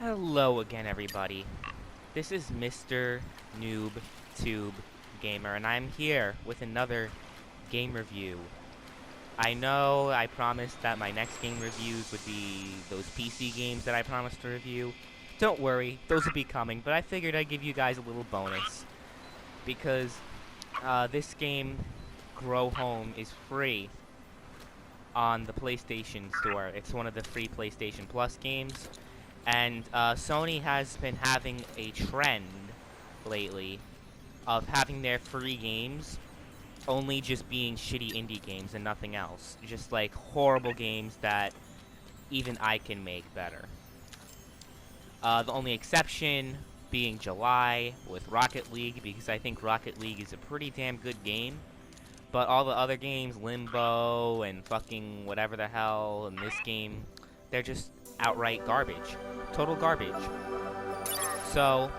Hello again, everybody. This is Mr. Noob Tube Gamer, and I'm here with another game review. I know I promised that my next game reviews would be those PC games that I promised to review. Don't worry, those will be coming, but I figured I'd give you guys a little bonus because this game, Grow Home, is free on the PlayStation Store. It's one of the free PlayStation Plus games. And Sony has been having a trend lately of having their free games only just being shitty indie games and nothing else. Just like horrible games that even I can make better. The only exception being July with Rocket League, because I think Rocket League is a pretty damn good game. But all the other games, Limbo and fucking whatever the hell, and this game, they're just outright garbage. Total garbage. So,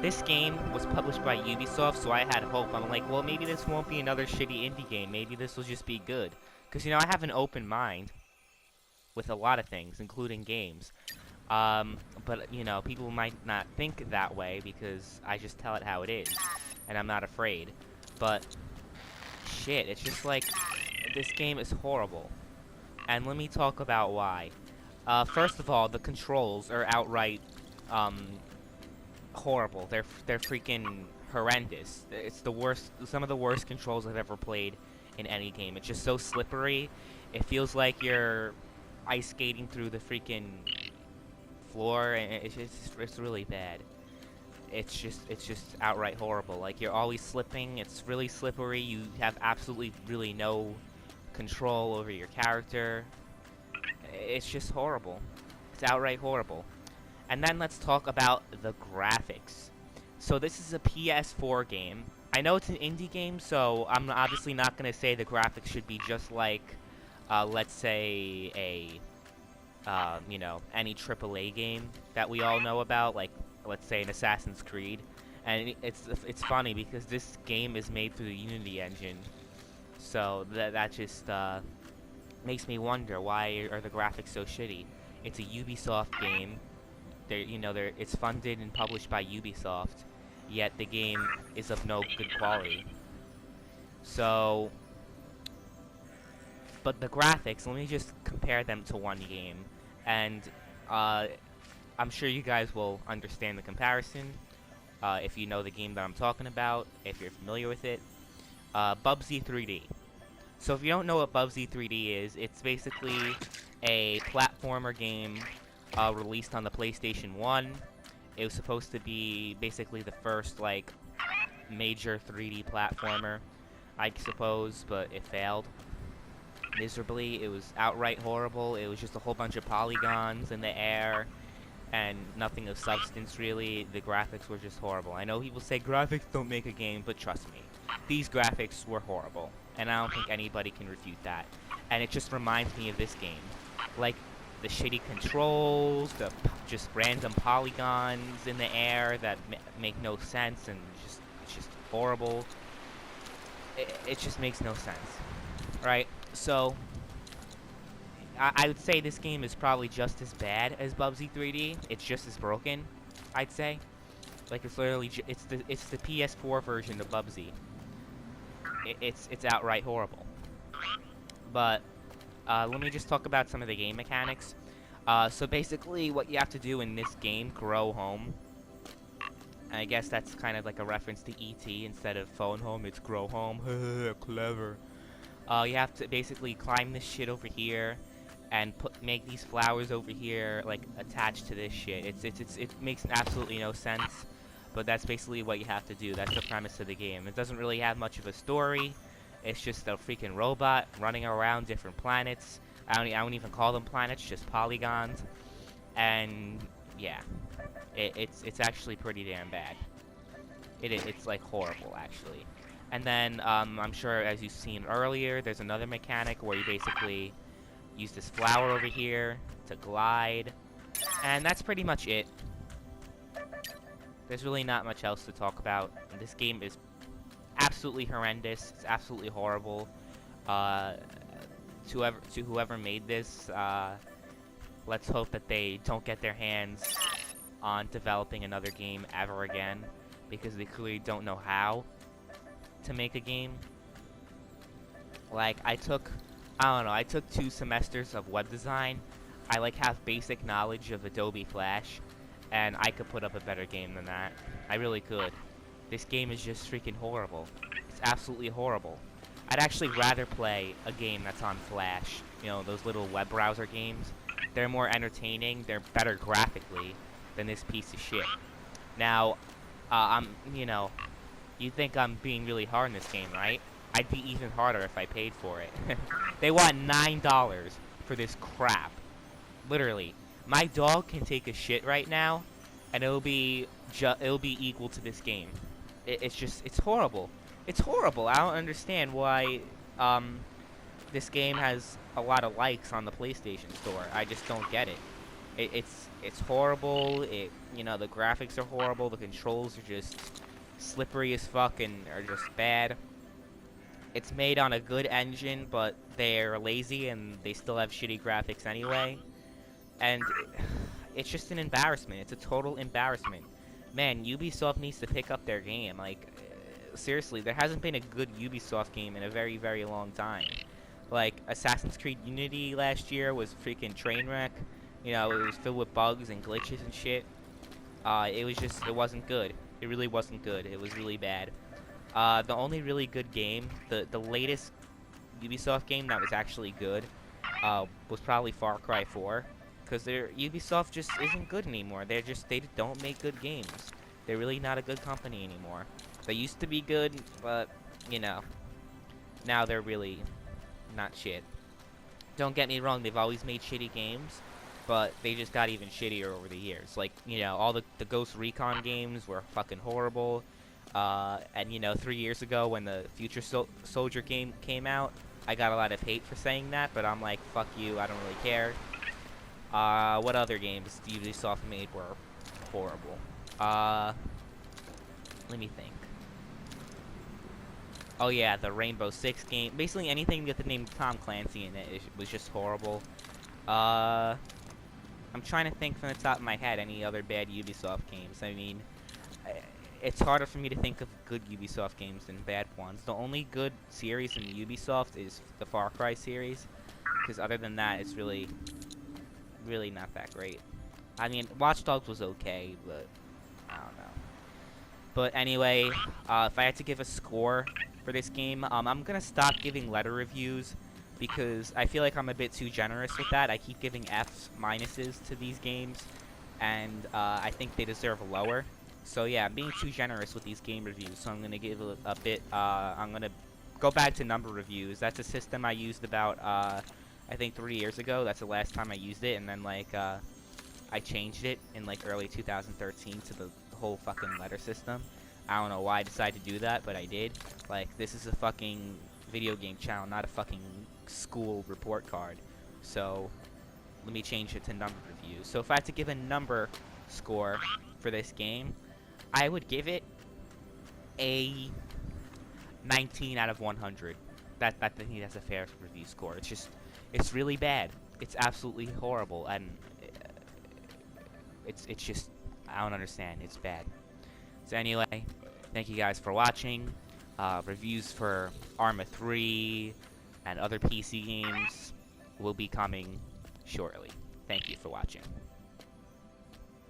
this game was published by Ubisoft, so I had hope. I'm like, well, maybe this won't be another shitty indie game. Maybe this will just be good. Because, you know, I have an open mind with a lot of things, including games. But, you know, people might not think that way because I just tell it how it is. And I'm not afraid. But, shit, it's just like, this game is horrible. And let me talk about why. First of all, the controls are outright, horrible. They're freaking horrendous. It's the worst, some of the worst controls I've ever played in any game. It's just so slippery. It feels like you're ice skating through the freaking floor, and it's really bad. It's just outright horrible. Like, you're always slipping. It's really slippery. You have absolutely really no control over your character. It's just horrible. It's outright horrible. And then let's talk about the graphics. So this is a PS4 game. I know it's an indie game, so I'm obviously not going to say the graphics should be just like, let's say, you know, any AAA game that we all know about, like, let's say an Assassin's Creed. And it's funny because this game is made through the Unity engine. So that just, makes me wonder, why are the graphics so shitty? It's a Ubisoft game. It's funded and published by Ubisoft, yet the game is of no good quality. So, but the graphics, let me just compare them to one game, and I'm sure you guys will understand the comparison if you know the game that I'm talking about, if you're familiar with it. Bubsy 3D. So if you don't know what Bubsy 3D is, it's basically a platformer game released on the PlayStation 1. It was supposed to be basically the first, like, major 3D platformer, I suppose, but it failed miserably. It was outright horrible. It was just a whole bunch of polygons in the air and nothing of substance, really. The graphics were just horrible. I know people say graphics don't make a game, but trust me, these graphics were horrible, and I don't think anybody can refute that. And it just reminds me of this game. Like, the shitty controls, the just random polygons in the air that make no sense, and it's just horrible. It just makes no sense, right? So, I would say this game is probably just as bad as Bubsy 3D. It's just as broken, I'd say. Like, it's literally it's the PS4 version of Bubsy. It's outright horrible. But let me just talk about some of the game mechanics. So basically, what you have to do in this game, Grow Home. I guess that's kind of like a reference to E.T. Instead of Phone Home, it's Grow Home. Clever. You have to basically climb this shit over here and make these flowers over here, like, attached to this shit. It makes absolutely no sense, but that's basically what you have to do. That's the premise of the game. It doesn't really have much of a story. It's just a freaking robot running around different planets. I don't even call them planets, just polygons. And yeah, it's actually pretty damn bad. It's like horrible, actually. And then I'm sure, as you've seen earlier, there's another mechanic where you basically use this flower over here to glide, and that's pretty much it. There's really not much else to talk about. This game is absolutely horrendous. It's absolutely horrible. To whoever made this, let's hope that they don't get their hands on developing another game ever again, because they clearly don't know how to make a game. Like, I don't know, I took 2 semesters of web design. I, like, have basic knowledge of Adobe Flash, and I could put up a better game than that. I really could. This game is just freaking horrible. It's absolutely horrible. I'd actually rather play a game that's on Flash. You know, those little web browser games. They're more entertaining, they're better graphically than this piece of shit. Now, you know, you think I'm being really hard in this game, right? I'd be even harder if I paid for it. They want $9 for this crap. Literally. My dog can take a shit right now, and it'll be equal to this game. It's horrible. It's horrible. I don't understand why, this game has a lot of likes on the PlayStation Store. I just don't get it. It's horrible. You know, the graphics are horrible. The controls are just slippery as fuck and are just bad. It's made on a good engine, but they're lazy and they still have shitty graphics anyway. And it's just an embarrassment. It's a total embarrassment. Man, Ubisoft needs to pick up their game. Like, seriously, there hasn't been a good Ubisoft game in a very, very long time. Like, Assassin's Creed Unity last year was freaking train wreck. You know, it was filled with bugs and glitches and shit. It wasn't good. It really wasn't good. It was really bad. The only really good game, the latest Ubisoft game that was actually good, was probably Far Cry 4. Because Ubisoft just isn't good anymore. They don't make good games. They're really not a good company anymore. They used to be good, but, you know, now they're really not shit. Don't get me wrong, they've always made shitty games, but they just got even shittier over the years. Like, you know, all the Ghost Recon games were fucking horrible. And, you know, 3 years ago when the Future Soldier game came out, I got a lot of hate for saying that, but I'm like, fuck you, I don't really care. What other games Ubisoft made were horrible? Let me think. Oh yeah, the Rainbow Six game. Basically anything with the name Tom Clancy in it was just horrible. I'm trying to think from the top of my head any other bad Ubisoft games. I mean, it's harder for me to think of good Ubisoft games than bad ones. The only good series in Ubisoft is the Far Cry series, because other than that, it's really not that great. I mean, Watch Dogs was okay, but I don't know. But anyway, if I had to give a score for this game, I'm gonna stop giving letter reviews because I feel like I'm a bit too generous with that. I keep giving F's, minuses to these games, and I think they deserve lower. So yeah, I'm being too generous with these game reviews, so I'm gonna give a bit, I'm gonna go back to number reviews. That's a system I used about, I think 3 years ago. That's the last time I used it, and then, like, I changed it in, like, early 2013 to the whole fucking letter system. I don't know why I decided to do that, but I did. Like, this is a fucking video game channel, not a fucking school report card. So, let me change it to number reviews. So, if I had to give a number score for this game, I would give it a 19 out of 100. I think that's a fair review score. It's really bad. It's absolutely horrible, and it's just, I don't understand. It's bad. So anyway, thank you guys for watching. Reviews for Arma 3 and other PC games will be coming shortly. Thank you for watching.